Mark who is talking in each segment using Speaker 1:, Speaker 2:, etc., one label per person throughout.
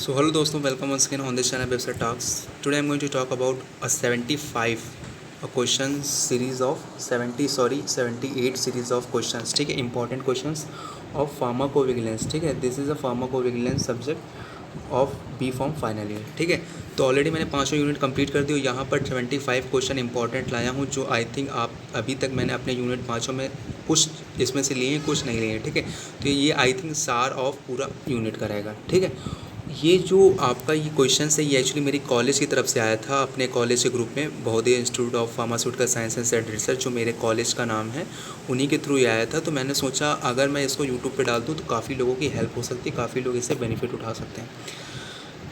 Speaker 1: So hello दोस्तों, welcome once again on this channel Website Talks. Today I'm going to talk about a 75 a question series of 78 series of questions. ठीक है, important questions of pharmacovigilance. ठीक है, this is a pharmacovigilance subject of B Pharm final year. ठीक है, तो already मैंने 5 unit complete कर दी और यहाँ पर 75 क्वेश्चन इंपॉर्टेंट लाया हूँ जो आई थिंक आप अभी तक मैंने अपने यूनिट 5 में कुछ इसमें से लिए हैं, कुछ नहीं लिए हैं. ठीक है, तो ये आई थिंक सार ऑफ पूरा यूनिट का रहेगा. ठीक है, ये जो आपका ये क्वेश्चन है ये एक्चुअली मेरी कॉलेज की तरफ से आया था. अपने कॉलेज के ग्रुप में Bauddhi institute of pharmaceutical sciences and research जो मेरे कॉलेज का नाम है उन्हीं के थ्रू ये आया था. तो मैंने सोचा अगर मैं इसको यूट्यूब पे डाल दूँ तो काफ़ी लोगों की हेल्प हो सकती है, काफ़ी लोग इससे बेनिफिट उठा सकते हैं.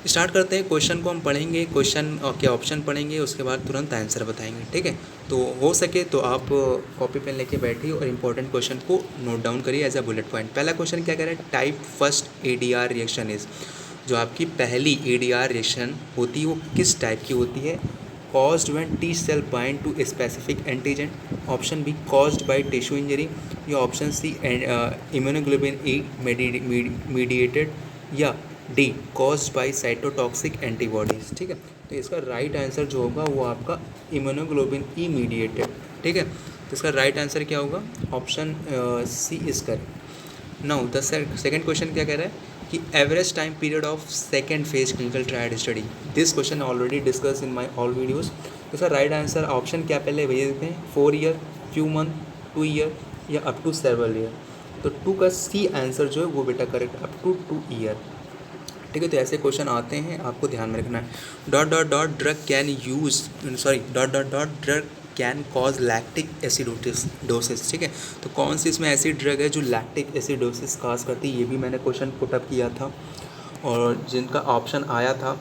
Speaker 1: स्टार्ट करते हैं. क्वेश्चन को हम पढ़ेंगे, क्वेश्चन के ऑप्शन पढ़ेंगे, उसके बाद तुरंत आंसर बताएंगे. ठीक है, तो हो सके तो आप कॉपी पेन लेके बैठिए और इंपॉर्टेंट क्वेश्चन को नोट डाउन करिए एज अ बुलेट पॉइंट. पहला क्वेश्चन क्या कह रहा है? Type first ADR reaction is, जो आपकी पहली ADR रिएक्शन होती है वो किस टाइप की होती है? Caused when T cell bind to specific antigen. Option B caused by tissue injury, या option C immunoglobin E mediated, या D caused by cytotoxic antibodies. ठीक है, तो इसका राइट आंसर जो होगा वो आपका इम्यूनोग्लोबिन E मीडिएटेड. ठीक है, तो इसका राइट आंसर क्या होगा? Option C is correct. Now the second question क्या कह रहा है कि average time period of second phase clinical trial study. This question already discuss in my all videos. तो सर राइट आंसर ऑप्शन क्या पहले भैया देते हैं? 4 ईयर, फ्यू मंथ, 2 ईयर, या अप टू 7 ईयर. तो 2 का सी आंसर जो है वो बेटा करेक्ट, अप टू 2 ईयर. ठीक है, तो ऐसे क्वेश्चन आते हैं, आपको ध्यान में रखना है. Dot dot dot drug can use sorry dot dot dot drug can cause lactic acidosis. ठीक है, तो कौन सी इसमें ऐसी ड्रग है जो लैक्टिक एसिडोसिस काज करती है? ये भी मैंने क्वेश्चन पुटअप किया था और जिनका ऑप्शन आया था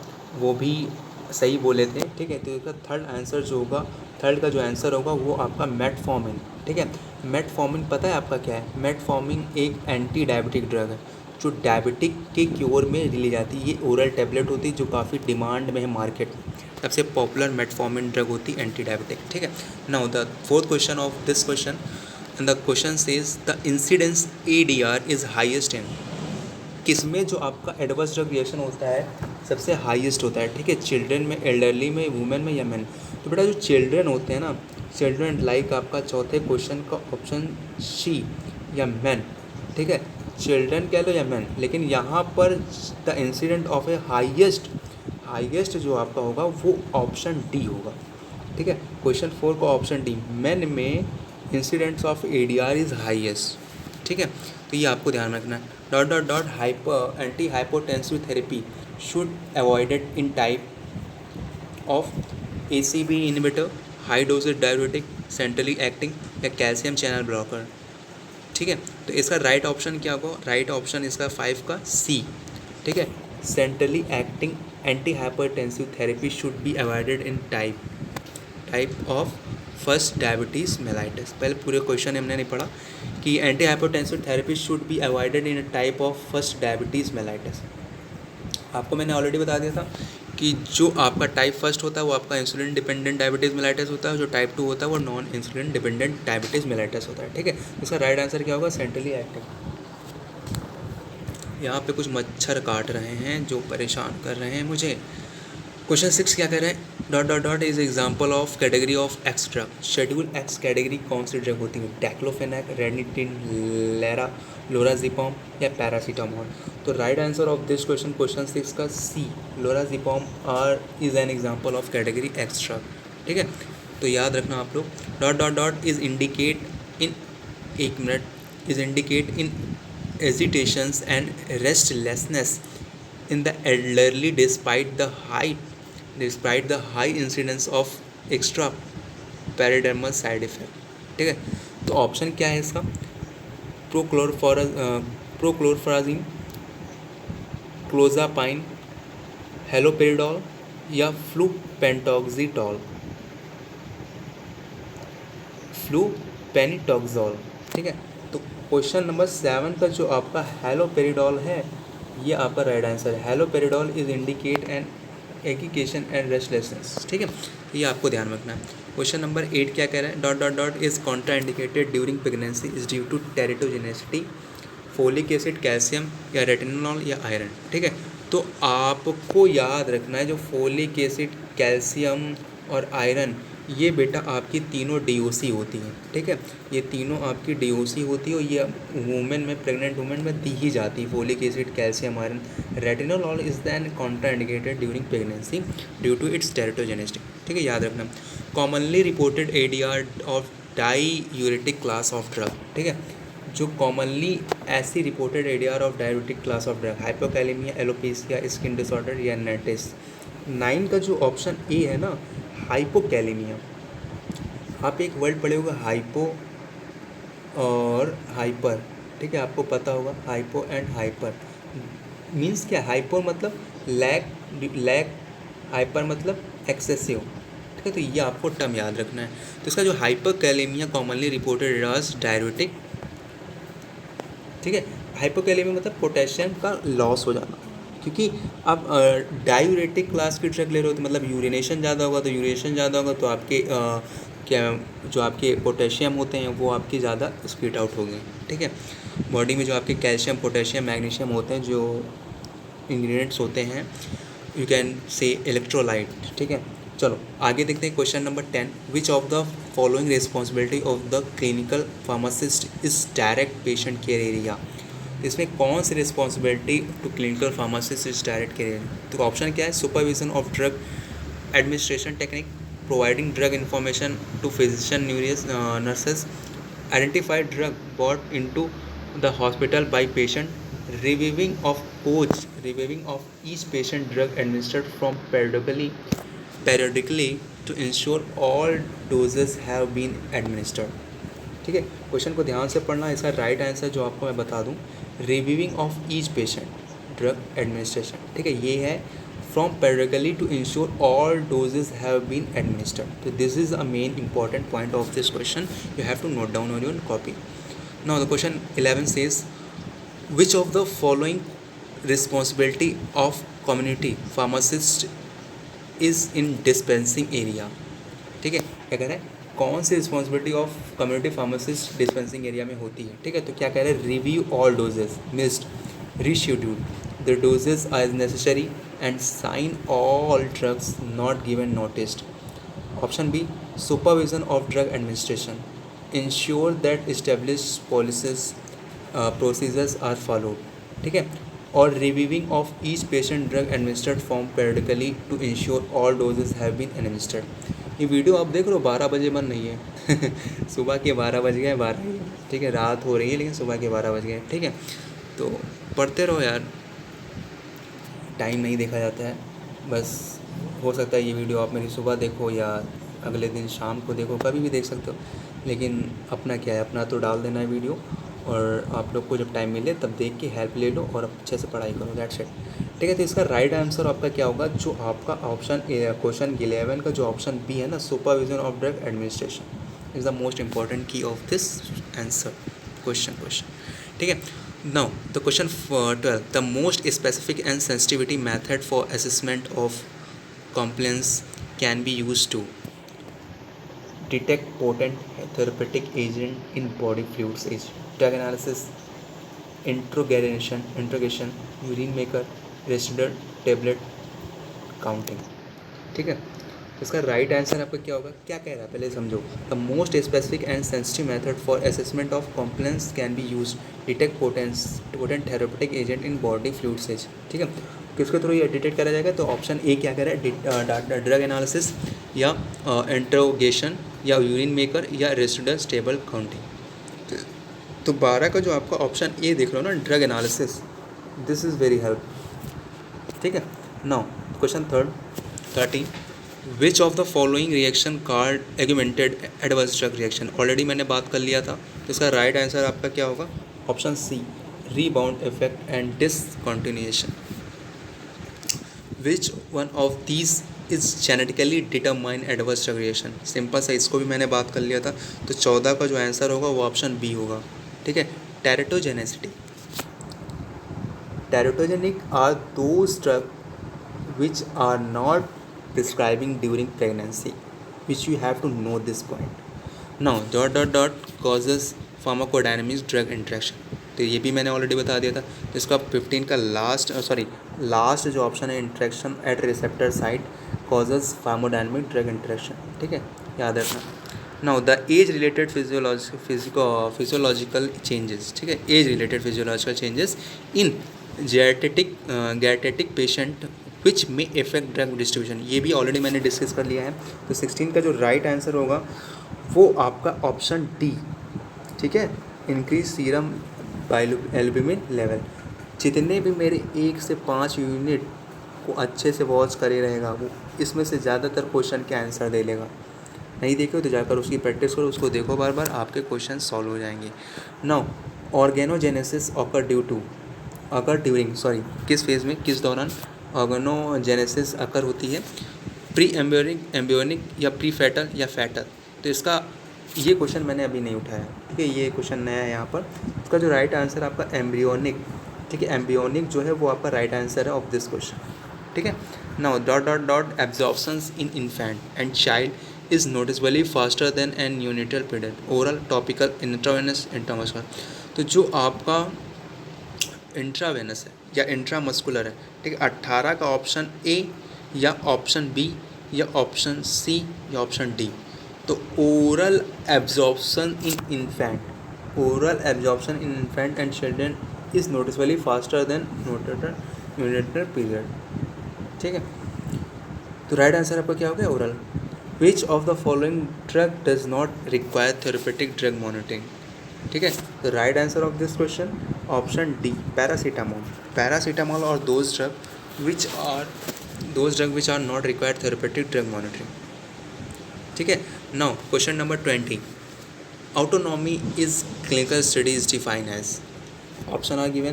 Speaker 1: वो भी सही बोले थे. ठीक है, तो इसका थर्ड आंसर जो होगा, थर्ड का जो आंसर होगा वो आपका मेटफॉर्मिन. ठीक है, मेटफॉर्मिन पता है आपका क्या है? मेटफॉर्मिन एक एंटी डायबिटिक ड्रग है जो डायबिटिक के क्योर में ली जाती है. ये ओरल टैबलेट होती है जो काफ़ी डिमांड में है मार्केट में. सबसे पॉपुलर मेटफॉर्मिन ड्रग होती है एंटी डायबिटिक. ठीक है, now the fourth question of this question and the question says the incidence ADR is highest in. किसमें जो आपका एडवर्स ड्रग रिएक्शन होता है सबसे हाईएस्ट होता है? ठीक है, चिल्ड्रन में, एल्डरली में, वुमेन में, या मैन. तो बेटा जो चिल्ड्रन होते हैं ना, चिल्ड्रन लाइक आपका चौथे क्वेश्चन का ऑप्शन सी या मैन. ठीक है, चिल्ड्रन कह लो या मैन, लेकिन यहाँ पर the incident of A highest जो आपका होगा वो ऑप्शन डी होगा. ठीक है, क्वेश्चन 4 का ऑप्शन डी, मैन में incidents of ADR is highest. ठीक है, तो ये आपको ध्यान रखना है. Dot dot dot hyper anti hypotensive therapy should avoided in type of ACB inhibitor, high dosages diabetic, centrally acting, या कैल्शियम चैनल ब्लॉकर. ठीक है, तो इसका राइट ऑप्शन क्या होगा? राइट ऑप्शन इसका 5 का सी. ठीक है, centrally acting anti hypertensive therapy should be avoided in type of first diabetes mellitus. पहले पूरे क्वेश्चन हमने नहीं पढ़ा कि anti hypertensive therapy should be avoided in type of first diabetes mellitus. आपको मैंने ऑलरेडी बता दिया था कि जो आपका टाइप फर्स्ट होता है वो आपका इंसुलिन डिपेंडेंट डायबिटीज़ मेलाइटिस होता है, जो टाइप 2 होता है वो non insulin dependent diabetes mellitus होता है. ठीक है, इसका राइट आंसर क्या होगा? Centrally acting. यहाँ पे कुछ मच्छर काट रहे हैं जो परेशान कर रहे हैं मुझे. क्वेश्चन 6 क्या कह रहे हैं? Dot dot dot is example of category of x drug. Schedule x category कौन सी ड्रग होती है? डैक्लोफेनेक, रेनिटिन, लोराजिपम, या पैरासीटामोल. तो right answer of this question 6 का C, lorazepam is an example of category X drug. ठीक है, तो याद रखना आप लोग. Dot dot dot is indicate in, एक मिनट, is indicate in agitations and restlessness in the elderly despite the high incidence of extra peridermal side effect. ठीक है, तो ऑप्शन क्या है इसका? प्रोक्लोरफराजिन, क्लोजापाइन, हेलोपेरिडॉल, या फ्लूपेनिटॉक्सोल. ठीक है, तो क्वेश्चन नंबर 7 का जो आपका हेलोपेरिडॉल है ये आपका राइट आंसर है. हेलोपेरिडॉल is indicate N agitation and restlessness. ठीक है, ये आपको ध्यान रखना है. क्वेश्चन नंबर 8 क्या कह रहा है? Dot dot dot is contra indicated during pregnancy is due to teratogenicity, folic acid, calcium, या रेटिनॉल, या आयरन. ठीक है, तो आपको याद रखना है जो फोलिक एसिड, कैल्शियम और आयरन, ये बेटा आपकी तीनों डीओसी होती हैं, ठीक है। ये तीनों आपकी डीओसी होती है और ये वुमेन में, प्रेग्नेंट वुमेन में दी ही जाती है, folic acid, calcium, iron. Retinol is then contraindicated during pregnancy due to its teratogenicity, ठीक है, याद रखना। Commonly reported ADR of diuretic class of drug, ठीक है, जो कॉमनली ऐसी reported ADR of diabetic class of drug, hypokalaemia, alopecia, skin disorder या नेटिस। 9 का जो ऑप्शन ए है ना, हाइपोकैलेमिया। आप एक वर्ड पढ़े होगा हाइपो और हाइपर, ठीक है, आपको पता होगा हाइपो एंड हाइपर मीन्स क्या। हाइपो मतलब लैक, हाइपर मतलब एक्सेसिव, ठीक है। तो ये आपको टर्म याद रखना है। तो इसका जो hypokalaemia commonly reported as diabetic, ठीक है। हाइपोकैलेमिया मतलब पोटेशियम का लॉस हो जाना, क्योंकि आप डायूरेटिक क्लास की ड्रग ले रहे हो तो मतलब यूरिनेशन ज़्यादा होगा, तो यूरिनेशन ज़्यादा होगा तो आपके क्या जो आपके पोटेशियम होते हैं वो आपके ज़्यादा स्पीड आउट हो गए, ठीक है। बॉडी में जो आपके कैल्शियम, पोटेशियम, मैग्नीशियम होते हैं, जो इंग्रेडिएंट्स होते हैं, यू कैन से इलेक्ट्रोलाइट, ठीक है। चलो आगे देखते हैं question number 10। Which of the following responsibility of the clinical pharmacist is direct patient care area. इसमें कौन सी responsibility to clinical pharmacist is direct care area. तो ऑप्शन क्या है, supervision of drug administration technique, providing drug information to physician nurses, identify drug bought into the hospital by patient, reviewing of each patient drug administered from periodically to ensure all doses have been administered, ठीक है। Question को ध्यान से पढ़ना। इसका right answer जो आपको मैं बता दूं, reviewing of each patient drug administration, ठीक है, ये है from periodically to ensure all doses have been administered. तो this is a main important point of this question, you have to note down on your copy. Now the question 11 says which of the following responsibility of community pharmacist is in dispensing area, ठीक है। क्या कह रहा है, कौन सी responsibility of community pharmacist dispensing area में होती है, ठीक है। तो क्या कह रहे हैं, review all doses, missed, reschedule the doses as necessary and sign all drugs not given noticed. Option B, supervision of drug administration, ensure that establish policies procedures are followed, ठीक है। और reviewing of each patient drug administered form periodically to ensure all doses have been administered. ये video आप देख रहे हो 12 बजे बन रही है सुबह के 12 बज गए, 12 ही, ठीक है, रात हो रही है लेकिन सुबह के 12 बज गए, ठीक है। तो पढ़ते रहो यार, टाइम नहीं देखा जाता है, बस हो सकता है ये वीडियो आप मेरी सुबह देखो या अगले दिन शाम को देखो, कभी भी देख सकते हो, लेकिन अपना क्या है, अपना तो डाल देना है वीडियो, और आप लोग को जब टाइम मिले तब देख के हेल्प ले लो और अच्छे से पढ़ाई करो, दैट्स इट, ठीक है। तो इसका राइट आंसर आपका क्या होगा, जो आपका ऑप्शन क्वेश्चन 11 का जो ऑप्शन बी है ना, supervision of drug administration is the most important की ऑफ दिस आंसर क्वेश्चन, ठीक है। Now the question 12, the most specific and sensitivity method for assessment of compliance can be used to detect potent therapeutic agent in body fluids is drug analysis, interrogation, urine maker, residual tablet counting, ठीक है। तो इसका right answer आपका क्या होगा, क्या कह रहा है पहले समझो। The most specific and sensitive method for assessment of कॉम्प्लेंस can be use detect potent therapeutic agent in body fluids, ठीक है। किसके थ्रू ये डिटेक्ट करा जाएगा, तो ऑप्शन ए क्या कह रहा है, ड्रग एनालिसिस या इंट्रोगेशन या यूरिन मेकर या रेसिडुअल स्टेबल काउंटिंग। तो 12 का जो आपका ऑप्शन ए देख रहे हो ना, drug analysis, this is very help, ठीक है। Now question 13, which of the following reaction card augmented adverse drug reaction. Already मैंने बात कर लिया था, तो इसका राइट आंसर आपका क्या होगा, option C, rebound effect and discontinuation. Which one of these is genetically determine adverse drug reaction. Simple सा, इसको भी मैंने बात कर लिया था, तो 14 का जो आंसर होगा वो ऑप्शन बी होगा, ठीक है। Teratogenicity, teratogenic are those drug which are not prescribing during pregnancy, which you have to know this point. Now causes pharmacodynamics drug interaction, तो ये भी मैंने ऑलरेडी बता दिया था। तो इसका 15 का लास्ट लास्ट जो ऑप्शन है interaction at receptor site causes pharmodynamic drug interaction, ठीक है, याद रखना। Now the age related physiological changes, ठीक है, age related physiological changes in गैटेटिक पेशेंट विच में इफेक्ट ड्रग डिस्ट्रीब्यूशन, ये भी ऑलरेडी मैंने डिस्कस कर लिया है। तो 16 का जो राइट आंसर होगा वो आपका ऑप्शन डी, ठीक है, इंक्रीज सीरम एल्ब्यूमिन लेवल। जितने भी मेरे 1 से 5 यूनिट को अच्छे से वॉच करे रहेगा वो इसमें से ज़्यादातर क्वेश्चन के आंसर दे लेगा। नहीं देखे हो तो जाकर उसकी प्रैक्टिस करो, उसको देखो बार बार, आपके क्वेश्चन सॉल्व हो जाएंगे। नाउ ऑर्गेनोजेनेसिस अकर ड्यूरिंग किस फेज़ में, किस दौरान ऑर्गेनोजेनेसिस अकर होती है, प्री एम्ब्रियोनिक या प्री फैटल या फैटल। तो इसका ये क्वेश्चन मैंने अभी नहीं उठाया, ठीक है, ये क्वेश्चन नया है यहाँ पर। इसका जो राइट आंसर आपका एम्ब्रियोनिक, ठीक है, एम्ब्रियोनिक जो है वो आपका राइट आंसर है ऑफ दिस क्वेश्चन, ठीक है। Now dot absorptions in infant and child is noticeably faster than an unital period, oral, topical, intravenous, intramuscular. तो जो आपका इंट्रावेनस है या इंट्रामस्कुलर है, ठीक है, 18 का ऑप्शन ए या ऑप्शन बी या ऑप्शन सी या ऑप्शन डी। तो oral absorption in infant and children is noticeably faster than unital period, ठीक है। तो राइट आंसर आपका क्या हो गया, oral. Which of the following drug does not require therapeutic drug monitoring, ठीक है। तो right answer of this question option D, paracetamol और those drug which are not required therapeutic drug monitoring, ठीक है। Now question number 20, autonomy is clinical studies define as, option are given.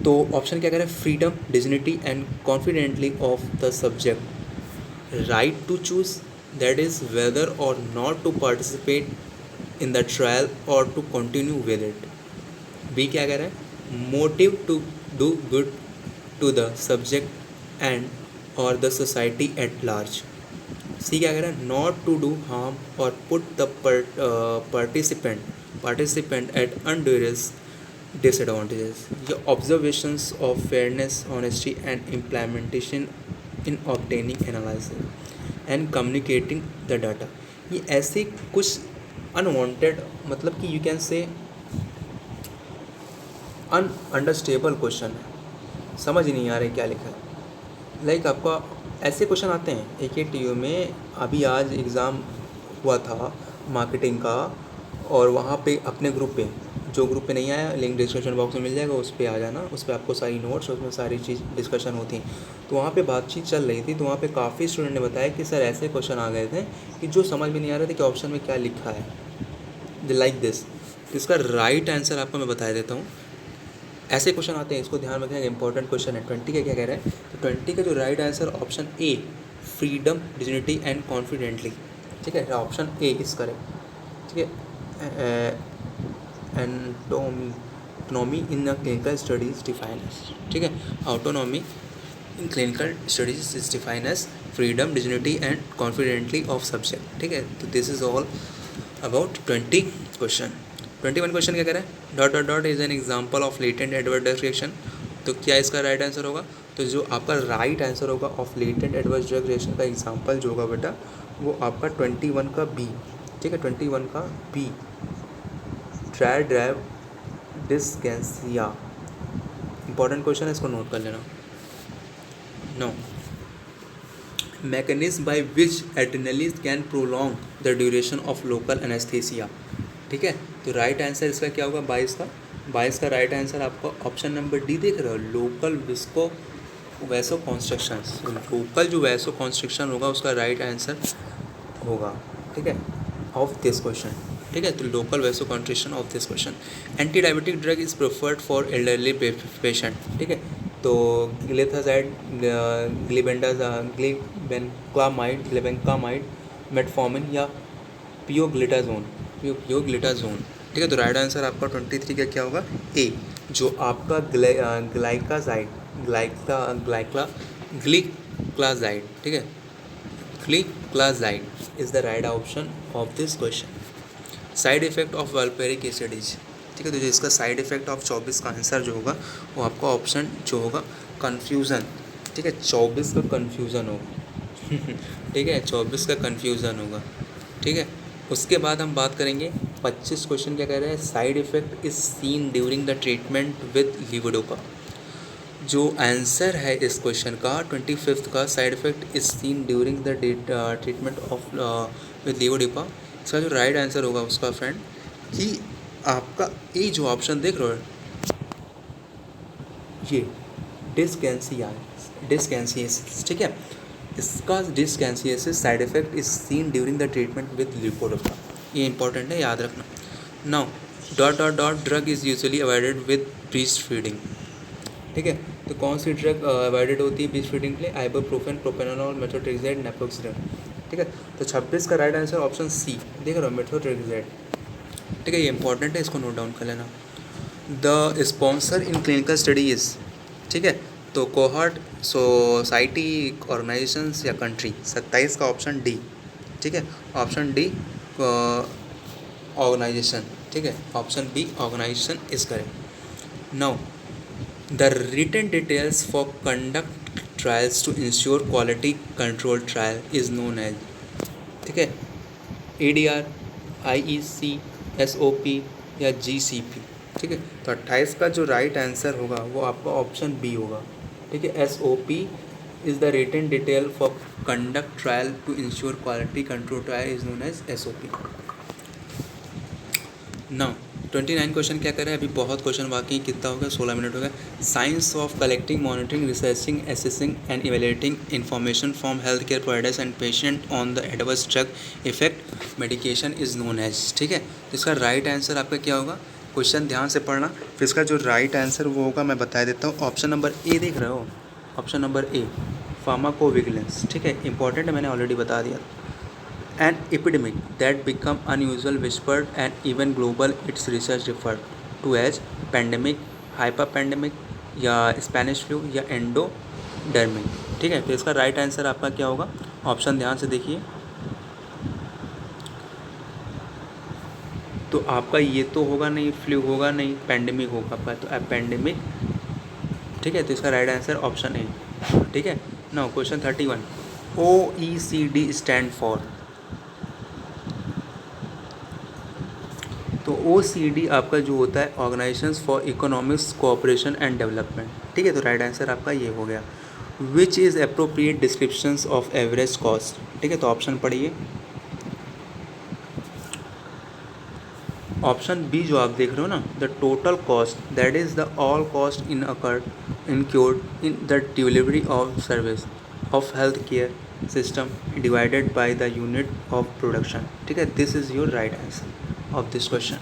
Speaker 1: तो option क्या कह रहा है, freedom, dignity and confidently of the subject, right to choose, that is whether or not to participate in the trial or to continue with it. B क्या कह रहा है, motive to do good to the subject and और the society at large. C क्या कह रहा है, not to do harm और put the participant at undue disadvantages, your observations of fairness, honesty and implementation in obtaining, analyzing and communicating the data। ये ऐसे कुछ unwanted, मतलब कि यू कैन से अनअंडरस्टेबल क्वेश्चन है, समझ ही नहीं आ रहा है क्या लिखा है। लाइक आपका ऐसे क्वेश्चन आते हैं AKTU में। अभी आज एग्ज़ाम हुआ था मार्केटिंग का, और वहाँ पे अपने ग्रुप पे, जो ग्रुप पे नहीं आया लिंक डिस्क्रिप्शन बॉक्स में मिल जाएगा, उस पर आ जाना, उस पर आपको सारी नोट्स, उसमें सारी चीज़ डिस्कशन होती हैं। तो वहाँ पे बातचीत चल रही थी, तो वहाँ पे काफ़ी स्टूडेंट ने बताया कि सर ऐसे क्वेश्चन आ गए थे कि जो समझ में नहीं आ रहे थे कि ऑप्शन में क्या लिखा है, लाइक दिस। तो इसका राइट आंसर आपको मैं बता देता हूँ। ऐसे क्वेश्चन आते हैं, इसको ध्यान रखना, इंपॉर्टेंट क्वेश्चन है। 20 का क्या कह रहा है, तो 20 का जो right answer option A, freedom, dignity and confidently, ठीक है, ऑप्शन ए इज करेक्ट, ठीक है। Autonomy in clinical studies define as, ठीक है, autonomy in clinical studies is define as freedom, dignity and confidently of subject, ठीक है। तो this is all about 20 question. 21 question क्या कह रहा है, dot is an example of latent adverse reaction. तो क्या इसका राइट आंसर होगा, तो जो आपका राइट आंसर होगा of latent adverse drug reaction का एग्जाम्पल जो होगा बेटा, वो आपका 21 का बी, ठीक है, 21 का B, tardive dyskinesia. Important question है, इसको नोट कर लेना। No mechanism by which adrenaline can prolong the duration of local anaesthesia, ठीक है। तो राइट आंसर इसका क्या होगा, 22 का राइट आंसर आपका ऑप्शन नंबर डी देख रहे हो, लोकल वैसो कॉन्स्ट्रक्शन। लोकल जो वैसो कॉन्स्ट्रक्शन होगा उसका राइट आंसर होगा, ठीक है, ऑफ दिस क्वेश्चन, ठीक है। तो local vaso construction of this question. Anti diabetic drug is preferred for elderly patient, ठीक है। तो ग्लिथाजाइड, ग्लिबेंकामाइड, मेटफॉर्मिन या पियोग्लिटाजोन, ठीक है। तो राइट आंसर आपका 23 का क्या होगा, ए, जो आपका ग्लिक्लाजाइड, ठीक है, gliclazide is the right option of this question. Side effect of valproic acid is, ठीक है। तो जो इसका साइड इफेक्ट ऑफ 24 का आंसर जो होगा वो आपका ऑप्शन जो होगा कन्फ्यूज़न, ठीक है, 24 का कन्फ्यूज़न होगा ठीक है, 24 का कन्फ्यूज़न होगा, ठीक है। उसके बाद हम बात करेंगे 25 क्वेश्चन क्या कह रहा है, side effect is seen during the treatment with levodopa. जो आंसर है इस क्वेश्चन का 25th का, side effect is seen during the treatment of with levodopa, इसका जो राइट आंसर होगा उसका फ्रेंड कि आपका ए जो ऑप्शन देख रहे हो ये डिस्कैंसियासिस, ठीक है, इसका dyskinesias side effect is seen during the treatment with levodopa, ये इंपॉर्टेंट है, याद रखना। Now dot dot dot drug is usually avoided with breast feeding, ठीक है, तो कौन सी ड्रग अवॉइडेड होती है ब्रीस्ट फीडिंग के लिए, आइबुप्रोफेन, प्रोपेनोल, मेथोट्रेक्सेट, नेप्रोक्सेन, ठीक है। तो 26 का राइट आंसर ऑप्शन सी देख रहे हो, मेथोट्रेक्सेट, ठीक है, ये इंपॉर्टेंट है, इसको नोट डाउन कर लेना। The sponsor in clinical studies, ठीक है, तो कोहॉर्ट, सोसाइटी, ऑर्गेनाइजेशंस या कंट्री, 27 का ऑप्शन डी, ठीक है, ऑप्शन डी ऑर्गेनाइजेशन, ठीक है, option B organisation is correct. Now the written details for conduct trials to ensure quality control trial is known as, ठीक है, ADR, IEC, SOP या GCP, ठीक है। तो 28 का जो राइट आंसर होगा वो आपका ऑप्शन बी होगा, ठीक है, SOP is the written detail for conduct trial to ensure quality control trial is known as SOP। Now 29 question क्या कर रहे हैं, अभी बहुत क्वेश्चन बाकी, कितना हो गया, 16 मिनट हो गया। Science of collecting, monitoring, researching, assessing and evaluating information from health care providers and patient on the adverse drug effect medication is known as, ठीक है। तो इसका राइट आंसर आपका क्या होगा, क्वेश्चन ध्यान से पढ़ना, फिर इसका जो राइट आंसर वो होगा मैं बता देता हूँ। ऑप्शन नंबर ए देख रहे हो, ऑप्शन नंबर ए फार्माकोविजिलेंस, ठीक है, इंपॉर्टेंट है, मैंने ऑलरेडी बता दिया। An epidemic that become unusual, whispered and even global, its research referred to as pandemic, hyperpandemic या स्पेनिश फ्लू या एंडोडर्मिक, ठीक है। तो इसका राइट आंसर आपका क्या होगा, ऑप्शन ध्यान से देखिए, तो आपका ये तो होगा नहीं, फ्लू होगा नहीं, पैंडेमिक होगा आपका, तो एपेंडेमिक, ठीक है। तो इसका राइट आंसर ऑप्शन ए, ठीक है। Now question 31, OECD stand for, तो OECD आपका जो होता है organisations for economics cooperation and development, ठीक है। तो राइट आंसर आपका ये हो गया। Which is appropriate descriptions of average cost, ठीक है, तो ऑप्शन पढ़िए, ऑप्शन बी जो आप देख रहे हो ना, the total cost that is the all cost incurred in the delivery of service of health care system divided by the unit of production, ठीक है, this is your right answer of this question,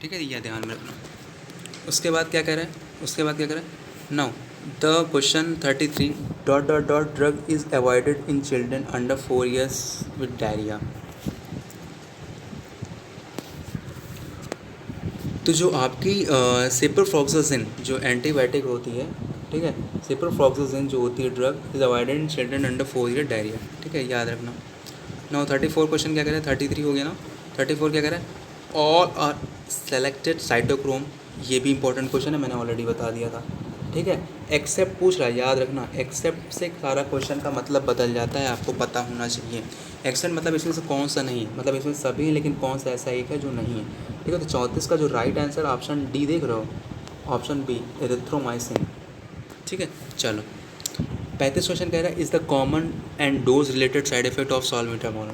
Speaker 1: ठीक है, यह ध्यान में रखना। उसके बाद क्या कह रहा है, उसके बाद क्या कह रहा है, now the question 33, dot dot dot drug is avoided in children under 4 years with diarrhoea. तो जो आपकी सिप्रोफ्लॉक्सासिन जो एंटीबायोटिक होती है, ठीक है, सिप्रोफ्लॉक्सासिन जो होती है drug is avoided in children under 4 year diarrhoea, ठीक है, याद रखना। नाउ 34 क्वेश्चन क्या कह रहा है, 33 हो गया ना, 34 क्या कह रहा है, ऑल आर सेलेक्टेड साइटोक्रोम, ये भी इंपॉर्टेंट क्वेश्चन है, मैंने ऑलरेडी बता दिया था, ठीक है। एक्सेप्ट पूछ रहा है, याद रखना, एक्सेप्ट से सारा क्वेश्चन का मतलब बदल जाता है, आपको पता होना चाहिए। एक्सेप्ट मतलब इसमें से कौन सा नहीं है, मतलब इसमें सभी हैं लेकिन कौन सा ऐसा एक है जो नहीं है, ठीक है। तो 34 का जो राइट आंसर ऑप्शन डी देख रहे हो, ऑप्शन बी एरिथ्रोमाइसिन, ठीक है। चलो 35 क्वेश्चन कह रहा है, is the common and dose related side effect of salbutamol,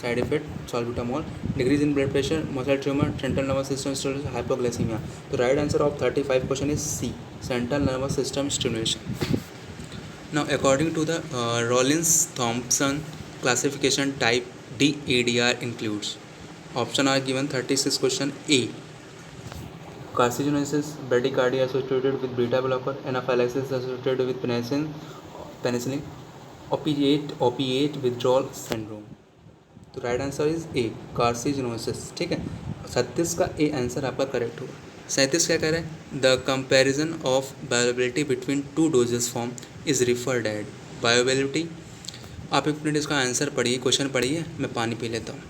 Speaker 1: side effect salbutamol, decrease in blood pressure, muscle tremor, central nervous system stimulation, hypoglycaemia. तो right answer of 35 question is C, central nervous system stimulation. Now according to the Rawlins Thompson classification type D ADR includes, option are given 36 question A carcinogenesis, bradycardia associated with beta blocker, anaphylaxis associated with penicillin, opiate withdrawal syndrome। तो right answer is a कार्सिनोसिस, ठीक है। 36 का A answer आपका correct होगा। 37 क्या कह रहा है, the comparison of bioavailability between 2 doses form is referred at, bioavailability, आप एक मिनट इसका आंसर पढ़िए, क्वेश्चन पढ़िए, मैं पानी पी लेता हूँ।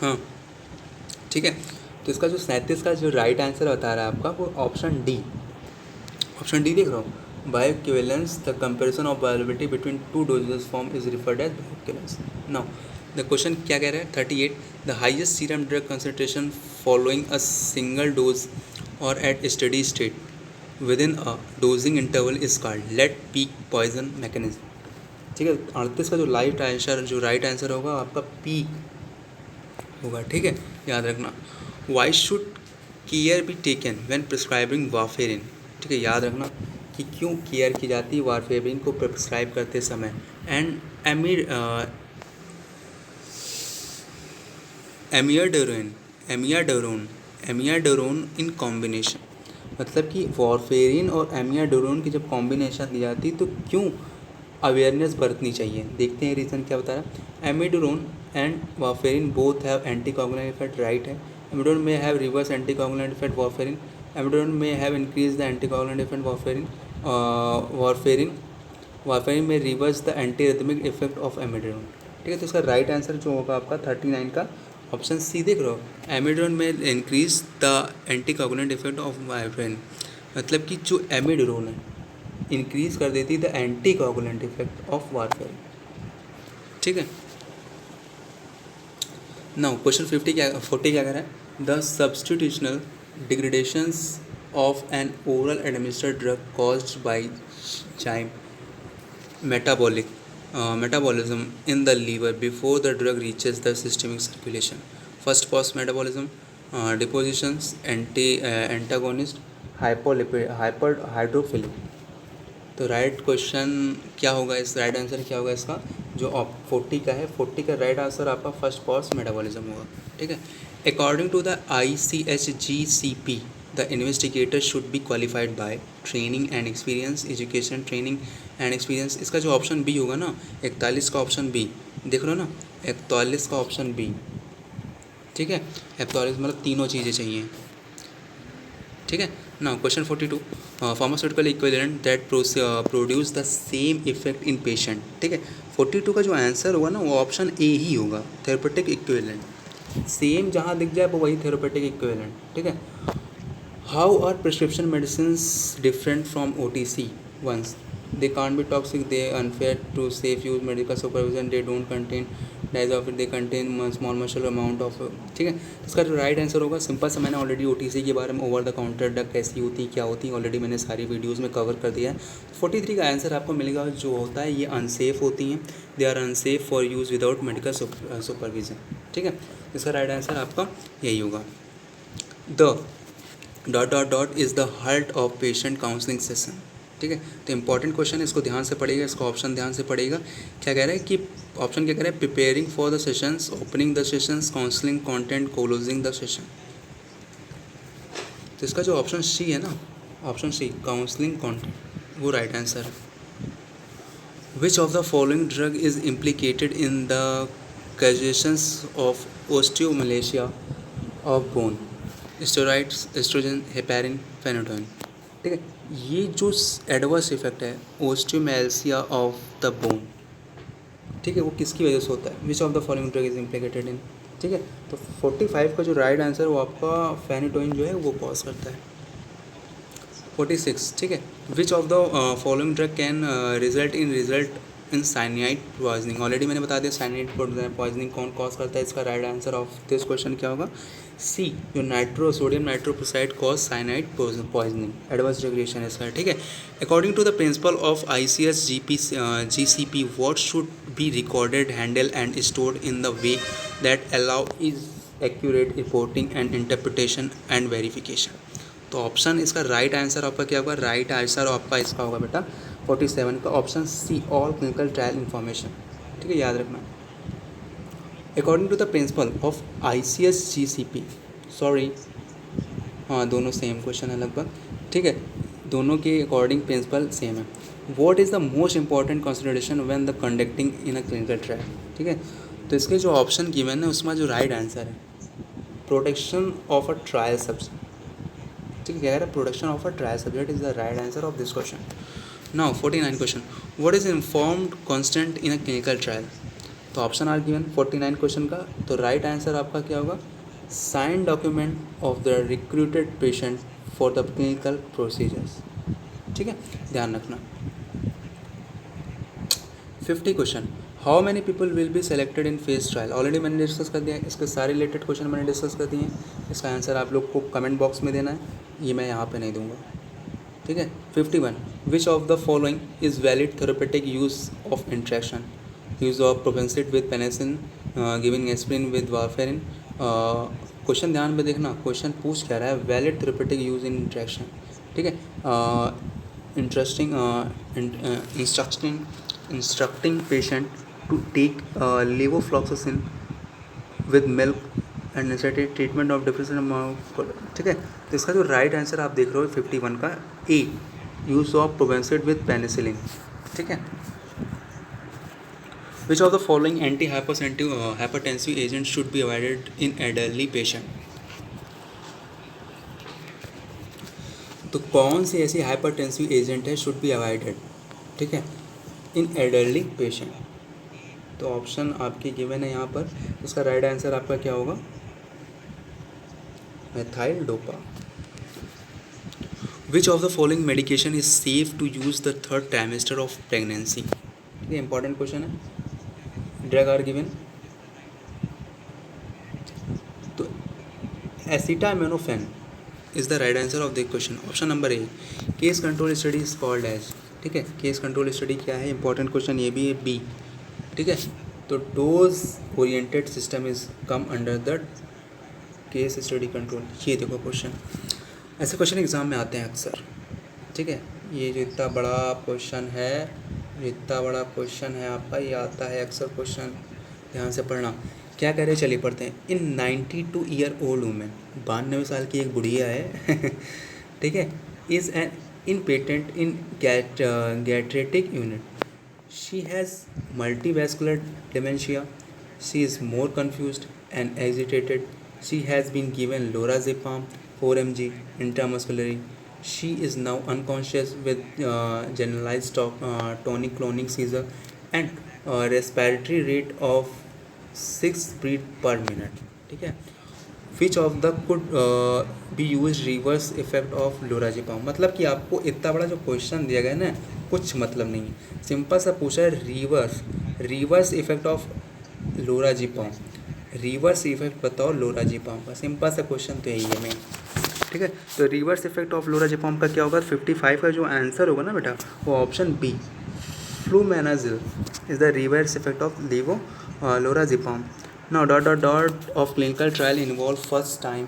Speaker 1: हाँ ठीक है। तो इसका जो 37 का जो राइट आंसर बता रहा है आपका वो ऑप्शन डी, ऑप्शन डी देख रहा हूँ। Bioequivalence, the comparison of bioavailability between two dosages form is referred as bioequivalence. Now the question क्या कह रहा है 38, the highest serum drug concentration following a single dose और at steady state within a dosing interval is called late peak poison mechanism. ठीक है, 38 का जो right answer होगा आपका पीक होगा। ठीक है, याद रखना। Why should care be taken when prescribing warfarin. ठीक है, याद रखना कि क्यों केयर की जाती है वारफेरिन को प्रिस्क्राइब करते समय। एंड एमियाडोरोन इन कॉम्बिनेशन, मतलब कि वारफेरिन और एमियाडोरोन की जब कॉम्बिनेशन दी जाती तो क्यों अवेयरनेस बरतनी चाहिए। देखते हैं रीज़न क्या बता रहा है। Amiodarone and warfarin both have anticoagulant effect, right है। Amiodarone may have reverse anticoagulant effect warfarin, amiodarone may have increase the anticoagulant effect warfarin warfarin may reverse the antiarrhythmic effect of amiodarone. ठीक है, तो इसका right answer जो होगा आपका 39 का option सी देख रहे हो। एमिडोरोन में increase the anticoagulant effect of warfarin, मतलब कि जो एमिडोरोन है इंक्रीज कर देती the anticoagulant effect of warfarin. ठीक है, नाउ क्वेश्चन 40 क्या कह रहा है। The substitutional डिग्रेडेशंस of N oral administered drug caused by जाइम metabolism in the liver before the drug reaches the systemic circulation. First pause metabolism, depositions, antagonist, hydrophilic. तो right question क्या होगा, इस राइट आंसर क्या होगा इसका जो 40 का है। 40 का राइट आंसर आपका फर्स्ट पॉज मेटाबॉलिज्म होगा। ठीक है, according to the ICHGCP the investigator should be qualified by training and experience, education, training and experience. इसका जो ऑप्शन बी होगा ना 41 का ऑप्शन बी, देख लो ना 41 का ऑप्शन बी। ठीक है, 41 मतलब तीनों चीज़ें चाहिए। ठीक है, now question 42, pharmaceutical equivalent that produce the same effect in patient. ठीक है, 42 का जो आंसर होगा ना वो ऑप्शन ए ही होगा, थेरेपेटिक इक्विवेलेंट। सेम जहाँ दिख जाए वो वही थेरेपेटिक इक्विवेलेंट। ठीक है, how are prescription medicines different from OTC ones? They can't be toxic, they unfair to safe use medical supervision, they don't contain diazopid, they contain small molecule amount of। ठीक है, इसका जो right answer होगा simple सा, मैंने already OTC के बारे में ओवर द काउंटर ड्रग कैसी होती क्या होती है ऑलरेडी मैंने सारी वीडियोज़ में कवर कर दिया है। 43 का आंसर आपको मिलेगा जो होता है ये अनसेफ होती हैं, they are unsafe for use without medical supervision. ठीक है, इसका राइट आंसर आपका यही होगा। The dot is the heart of patient counselling session. ठीक है, तो इंपॉर्टेंट क्वेश्चन है, इसको ध्यान से पढ़िएगा, इसका ऑप्शन ध्यान से पढ़िएगा। क्या कह रहा है कि ऑप्शन क्या कह रहा है, preparing for the sessions, opening the sessions, counselling content, closing the session. तो इसका जो ऑप्शन सी है ना, ऑप्शन सी काउंसलिंग कंटेंट, वो राइट आंसर है। Which of the following drug is implicated in the causations of osteomalacia of bone? Steroids, oestrogen, heparin, phenytoin. ठीक है, ये जो एडवर्स इफेक्ट है ओस्टियोमेल्सिया ऑफ द बोन, ठीक है, वो किसकी वजह से होता है? Which of the following drug is implicated in. ठीक है, तो 45 का जो राइट आंसर वो आपका फेनोटोइन जो है वो कॉज करता है। 46, ठीक है, which of the following drug can result in cyanide poisoning. Already मैंने बता दिया साइनाइड पॉइजनिंग कौन कॉज करता है। इसका right answer of this question क्या होगा? सी, जो sodium nitroxide cause cyanide poisoning, adverse regulation है इसका। ठीक है, according to the principle of ICS-GCP what should be recorded, handled and stored in the way that allow is accurate reporting and interpretation and verification. तो option इसका right answer आपका क्या होगा? Right answer आपका इसका होगा बेटा 47 का option C, all clinical trial information. ठीक है, याद रखना। According to the principle of ICS-GCP, sorry हाँ दोनों सेम क्वेश्चन है लगभग। ठीक है, दोनों के अकॉर्डिंग प्रिंसिपल सेम है। What is the most important consideration when the conducting in a clinical trial? ठीक है, तो इसके जो ऑप्शन गिवन है उसमें जो राइट आंसर है protection of a trial subject. ठीक है, क्या कह रहा है? Protection of a trial subject is the right answer of this question. Now 49 question, what is informed constant in a clinical trial? तो ऑप्शन आर गिवन 49 क्वेश्चन का। तो right answer आपका क्या होगा, sign document of the recruited patient for the clinical procedures. ठीक है, ध्यान रखना। 50 question, how many people will be selected in face trial. Already मैंने डिस्कस कर दिया है, इसके सारे रिलेटेड क्वेश्चन मैंने डिस्कस कर दिए हैं। इसका आंसर आप लोग को कमेंट बॉक्स में देना है, ये मैं यहाँ पे नहीं दूंगा। ठीक है। 51, which of the following is valid therapeutic use of interaction, use of probenecid with penicillin, giving aspirin with warfarin. Question ध्यान में देखना, क्वेश्चन पूछ क्या रहा है, valid therapeutic use in interaction. ठीक है, interesting instructing patient to take levofloxacin with milk and necessary treatment of depression। ठीक है, तो इसका जो राइट आंसर आप देख रहे हो 51 का, A, use of probenecid with penicillin. ठीक है। Which of the following antihypertensive agent should be avoided in elderly patient. तो कौन सी ऐसी हाइपरटेंसिव एजेंट है शुड बी अवॉइडेड, ठीक है, इन एडल्टली पेशेंट। तो ऑप्शन आपके गिवन है यहाँ पर, उसका राइट आंसर आपका क्या होगा, methyldopa. Which of the following medication is safe to use the third trimester of pregnancy. ये इंपॉर्टेंट क्वेश्चन है। ड्रग आर गिवन, तो acetaminophen is the right answer of the question. Option number A, case control study is called as. ठीक है, case control study क्या है, important question ये भी है, बी। ठीक है, तो dose oriented system is come under the case study control. ये देखो क्वेश्चन, ऐसे क्वेश्चन एग्जाम में आते हैं अक्सर। ठीक है, ये जो इतना बड़ा क्वेश्चन है, इतना बड़ा क्वेश्चन है आपका, ये आता है अक्सर क्वेश्चन, ध्यान से पढ़ना। क्या कह रहे हैं, चलिए पढ़ते हैं। इन 92 ईयर ओल्ड वुमेन, 92 साल की एक बुढ़िया है ठीक है, is an inpatient in गैट्रेटिक unit, she has multivascular dementia, she is more confused and agitated, she has been given lorazepam 4 mg intramuscularly, she is now unconscious with generalized tonic-clonic seizure and respiratory rate of 6 breath per minute। ठीक है, which of the could be use reverse effect of lorazepam. मतलब कि आपको इतना बड़ा जो question दिया गया है ना, कुछ मतलब नहीं है, सिंपल सा पूछा है, reverse effect of lorazepam, reverse effect बताओ लोराजिपाम का, सिंपल सा क्वेश्चन तो यही है मेन। ठीक है, तो रिवर्स इफेक्ट ऑफ लोराजिपाम का क्या होगा, 55 का जो आंसर होगा ना बेटा, वो option B, flumazenil is the reverse effect of lorazepam. Now of clinical trial involve first time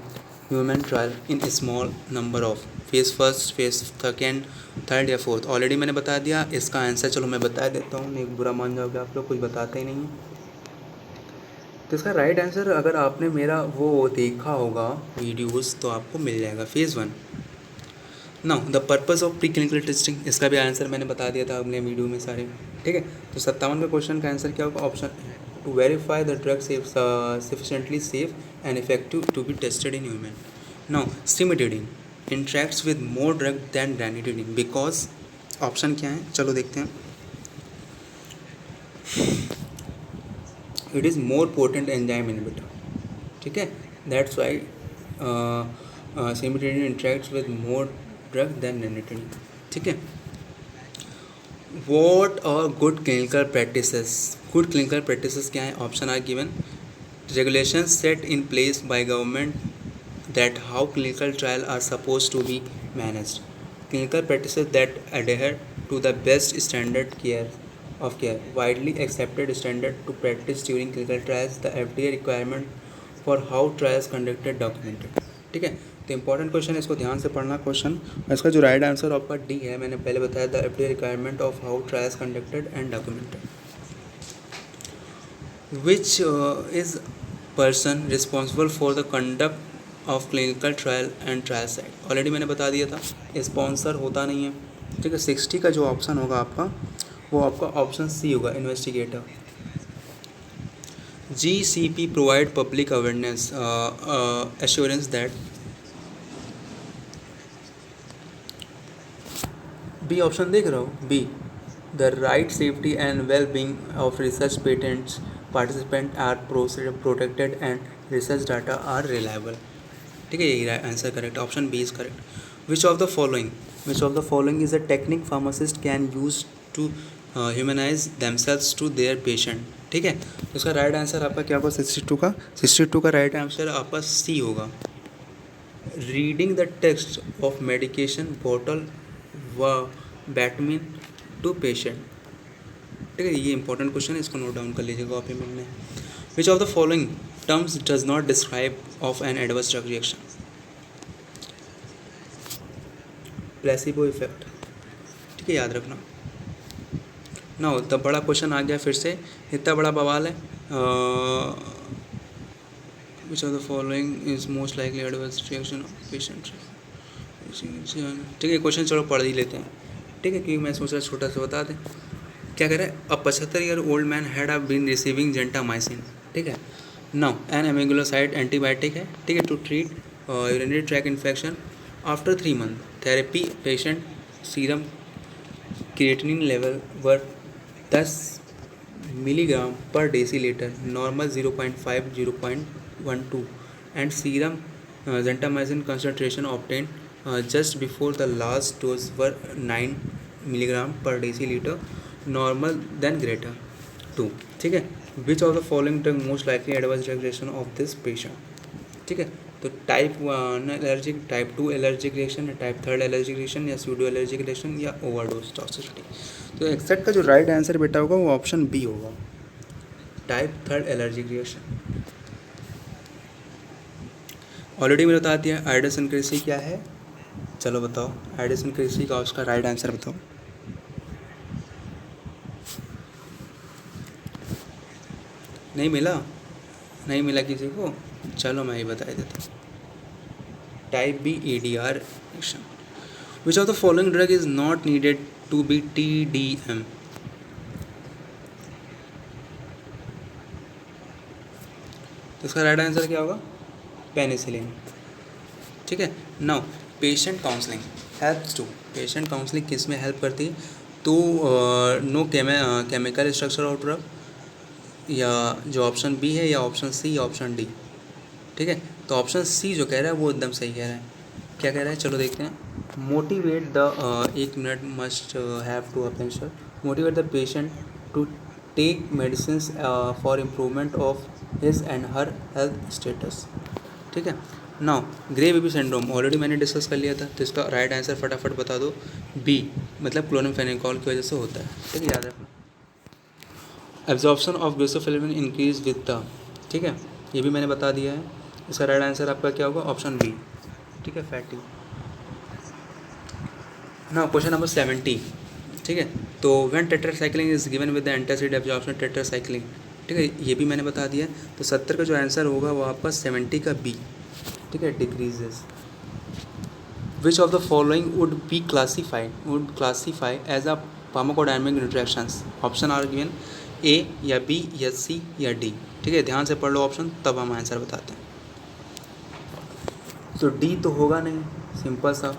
Speaker 1: human trial in a small number of phase first, phase second, third या फोर्थ। ऑलरेडी मैंने बता दिया इसका answer, चलो मैं बता देता हूँ, नहीं बुरा मान जाओगे आप लोग, कुछ बताते ही नहीं। तो इसका राइट आंसर, अगर आपने मेरा वो देखा होगा वीडियोस, तो आपको मिल जाएगा, phase 1। Now the purpose of pre clinical testing, इसका भी आंसर मैंने बता दिया था अपने वीडियो में सारे। ठीक है, तो 57 का क्वेश्चन का आंसर क्या होगा, option to verify the drug is sufficiently safe and effective to be tested in human. Now, cimetidine interacts with more drug than ranitidine because option क्या है, चलो देखते हैं। It is more potent enzyme inhibitor। ठीक है, that's why cimetidine interacts with more drug than ranitidine। ठीक है, What are good clinical practices? Good clinical practices क्या है, option are given, regulations set in place by government that how clinical trial are supposed to be managed, clinical practices that adhere to the best standard of care, widely accepted standard to practice during clinical trials, the FDA requirement for how trials conducted documented। ठीक है, तो important question है, इसको ध्यान से पढ़ना question. इसका जो राइट आंसर आपका डी है, मैंने पहले बताया the FDA requirement of how trials conducted and documented. Which is person responsible for the conduct of clinical trial and trial site. Already मैंने बता दिया था, स्पॉन्सर होता नहीं है। ठीक है, 60 का जो ऑप्शन होगा आपका, वो आपका ऑप्शन सी होगा, investigator. GCP provide public awareness assurance that B option देख रहा हो, B the right safety and well being of research patents participant are protected and research data are reliable. ठीक है, यही answer correct, option B is correct. Which of the following is a technique pharmacist can use to humanise themselves to their patient. ठीक है, तो इसका right answer आपका क्या होगा 62 का राइट आंसर आपका सी होगा। Reading the text of medication bottle व बैटमिन टू पेशेंट। ठीक है, ये इंपॉर्टेंट क्वेश्चन है, इसको नोट डाउन कर लीजिएगा कॉपी में अपने। विच of the following terms does not describe of an adverse drug reaction. Placebo effect. ठीक है, याद रखना ना। तो बड़ा क्वेश्चन आ गया फिर से, इतना बड़ा बवाल है। Which of the following is most likely adverse reaction of patient. ठीक है, क्वेश्चन चलो पढ़ ही लेते हैं। ठीक है, क्योंकि मैं सोच रहा छोटा सा बता दें। क्या कह रहा है, a 75-year old man had been receiving gentamicin. ठीक है, नाउ एन एमिगुलोसाइड एंटीबायोटिक है। ठीक है, to treat urinary tract infection. After 3 months therapy patient serum creatinine level were 10 milligram per decilitre, normal 0.5 0.12 and serum gentamicin concentration obtained just before the last dose were 9 milligram per decilitre, normal than greater 2। ठीक है, which of the following drug most likely adverse drug reaction of this patient. ठीक है, तो type 1 allergic, type 2 allergic reaction या type 3 allergic reaction या pseudo allergic reaction या overdose toxicity. तो exact का जो राइट आंसर बेटा होगा वो ऑप्शन बी होगा, टाइप 3 एलर्जिक रिएक्शन। ऑलरेडी मैंने बता दिया आयोडाइन क्रिस्टी क्या है। चलो बताओ आयोडाइन क्रिस्टी का उसका राइट आंसर बताओ। नहीं मिला किसी को, चलो मैं ही बता देता हूँ। Type B ADR reaction. Which of the following drug is not needed to be TDM। तो इसका राइट आंसर क्या होगा, पेनिसिलिन। ठीक है, now patient counselling helps to. Patient counselling किस में हेल्प करती है, तो no chemical structure of drug, या जो ऑप्शन बी है, या ऑप्शन सी, या ऑप्शन डी। ठीक है, तो ऑप्शन सी जो कह रहा है वो एकदम सही कह रहा है। क्या कह रहा है, चलो देखते हैं। Motivate the 1 minute must have to अपेंशन। Motivate the patient to take medicine for improvement of his and her health status. ठीक है, now grey baby syndrome already मैंने डिस्कस कर लिया था, तो इसका राइट आंसर फटाफट बता दो, बी, मतलब क्लोरामफेनिकोल की वजह से होता है। ठीक है, याद रखना। Absorption of griseofulvin increase with the. ठीक है, ये भी मैंने बता दिया है। इसका राइट आंसर आपका क्या होगा, ऑप्शन बी। ठीक है, फैटी। Now question number 70। ठीक है, तो when tetracycline is given with the antacid absorption tetracycline. ठीक है, ये भी मैंने बता दिया। तो 70 का जो आंसर होगा वो आपका 70 का बी। ठीक है, decreases. Which of the following would classify as a pharmacodynamic interactions. Option are given, A या बी या सी या डी। ठीक है, ध्यान से पढ़ लो ऑप्शन, तब हम आंसर बताते हैं। तो डी तो होगा नहीं, सिंपल सा।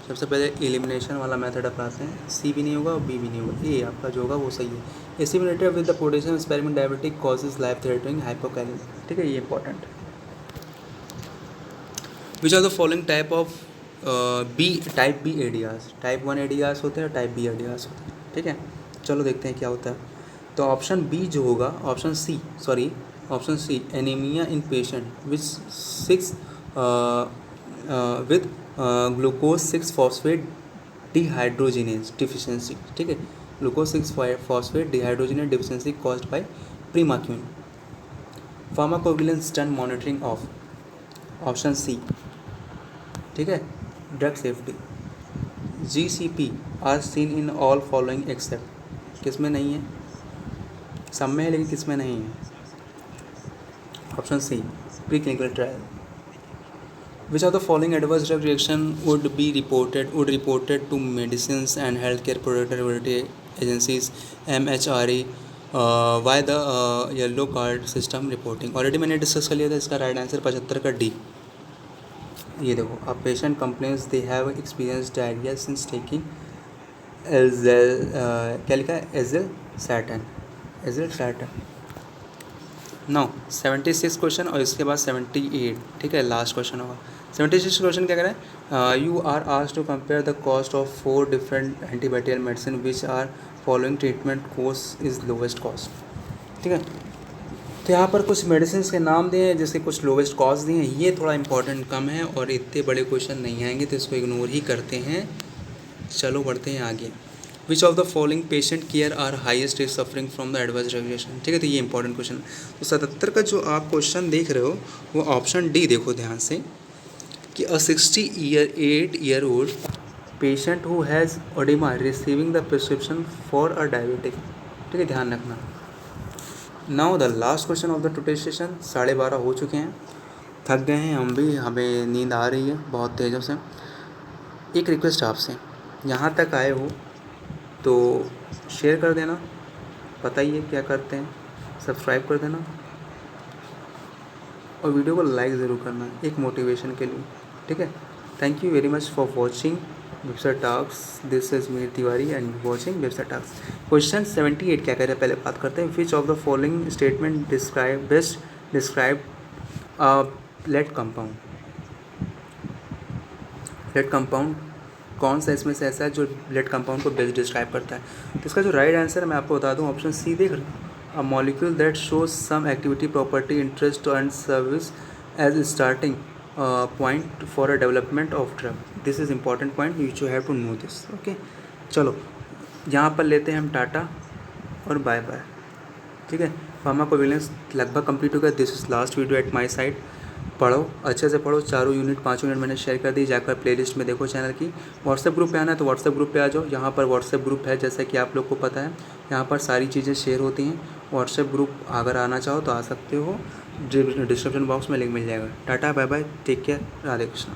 Speaker 1: सबसे पहले एलिमिनेशन वाला मेथड अपनाते हैं। सी भी नहीं होगा और बी भी नहीं होगा, ए आपका जो होगा वो सही है। Assimilated with the potassium sparing diuretic causes life threatening hypokalaemia. ठीक है, ये important. Which are the following type of type B ADRs। Type 1 ADRs होते हैं, टाइप बी ADRs होते हैं। ठीक है, चलो देखते हैं क्या होता है। तो ऑप्शन बी जो होगा, option C anaemia in patient which 6 with glucose 6 phosphate dehydrogenase deficiency. ठीक है, glucose 6 phosphate dehydrogenase deficiency caused by primaquine. Pharmacovigilance done monitoring of, option C. ठीक है, drug safety. GCP are seen in all following except, किस में नहीं है, सब में है लेकिन किस में नहीं है, option C, pre clinical trial. Which are the following adverse drug reaction would reported to medicine and health care product agencies MHRA via the yellow card system reporting. Already मैंने डिस्कस कर लिया था। इसका राइट आंसर 75 का डी। ये देखो, a patient complains they have experience diarrhoea since taking क्या लिखा है, एजिल सैटन। नो 76 क्वेश्चन और इसके बाद 78, ठीक है, लास्ट क्वेश्चन होगा। 76 क्वेश्चन क्या करें, you are asked to compare the cost of 4 different antibacterial medicine which are following treatment course is lowest cost, ठीक है। तो यहाँ पर कुछ मेडिसिन के नाम दिए हैं जिसके कुछ लोवेस्ट कॉस्ट दिए हैं, ये थोड़ा इंपॉर्टेंट कम है और इतने बड़े क्वेश्चन नहीं आएंगे तो इसको इग्नोर ही करते हैं। चलो बढ़ते हैं आगे। Which of the following patient care are highest is suffering from the adverse regulation, ठीक है, तो ये इंपॉर्टेंट क्वेश्चन। तो 77 का जो आप क्वेश्चन देख रहे हो वो ऑप्शन डी देखो ध्यान से कि अ 68-year-old patient who has oedema receiving the prescription for a diabetic, ठीक है, ध्यान रखना। Now the last question of the today session, 12:30 हो चुके हैं, थक गए हैं हम भी, हमें नींद आ रही है बहुत तेज़ों से। एक रिक्वेस्ट आपसे, यहाँ तक आए हो तो शेयर कर देना, बताइए क्या करते हैं, सब्सक्राइब कर देना और वीडियो को लाइक ज़रूर करना एक मोटिवेशन के लिए, ठीक है। Thank you very much for watching website talks, this is Mir Tiwari and watching website talks. Question 78 क्या कह रहे हैं पहले बात करते हैं। Which of the following statement describe best describe lead compound, lead compound कौन सा इसमें से ऐसा है जो लेड कंपाउंड को बेस्ट डिस्क्राइब करता है। तो इसका जो राइट आंसर है मैं आपको बता दूं, ऑप्शन सी देख रहे हैं, a molecule that shows some activity property interest and service as starting point for a development of drug, this is important point you have to know this, okay. चलो यहाँ पर लेते हैं हम टाटा और बाय बाय, ठीक है। फार्माकोविजिलेंस लगभग कंप्लीट हो गया, this is last video at my side. पढ़ो अच्छे से पढ़ो, 4 यूनिट 5 यूनिट मैंने शेयर कर दी, जाकर प्लेलिस्ट में देखो चैनल की। व्हाट्सएप ग्रुप पे आना है तो व्हाट्सएप ग्रुप पे आ जाओ, यहाँ पर व्हाट्सएप ग्रुप है जैसा कि आप लोग को पता है, यहाँ पर सारी चीज़ें शेयर होती हैं। व्हाट्सएप ग्रुप अगर आना चाहो तो आ सकते हो, डिस्क्रिप्शन बॉक्स में लिंक मिल जाएगा। Tata bye bye, take care, Radhe Krishna.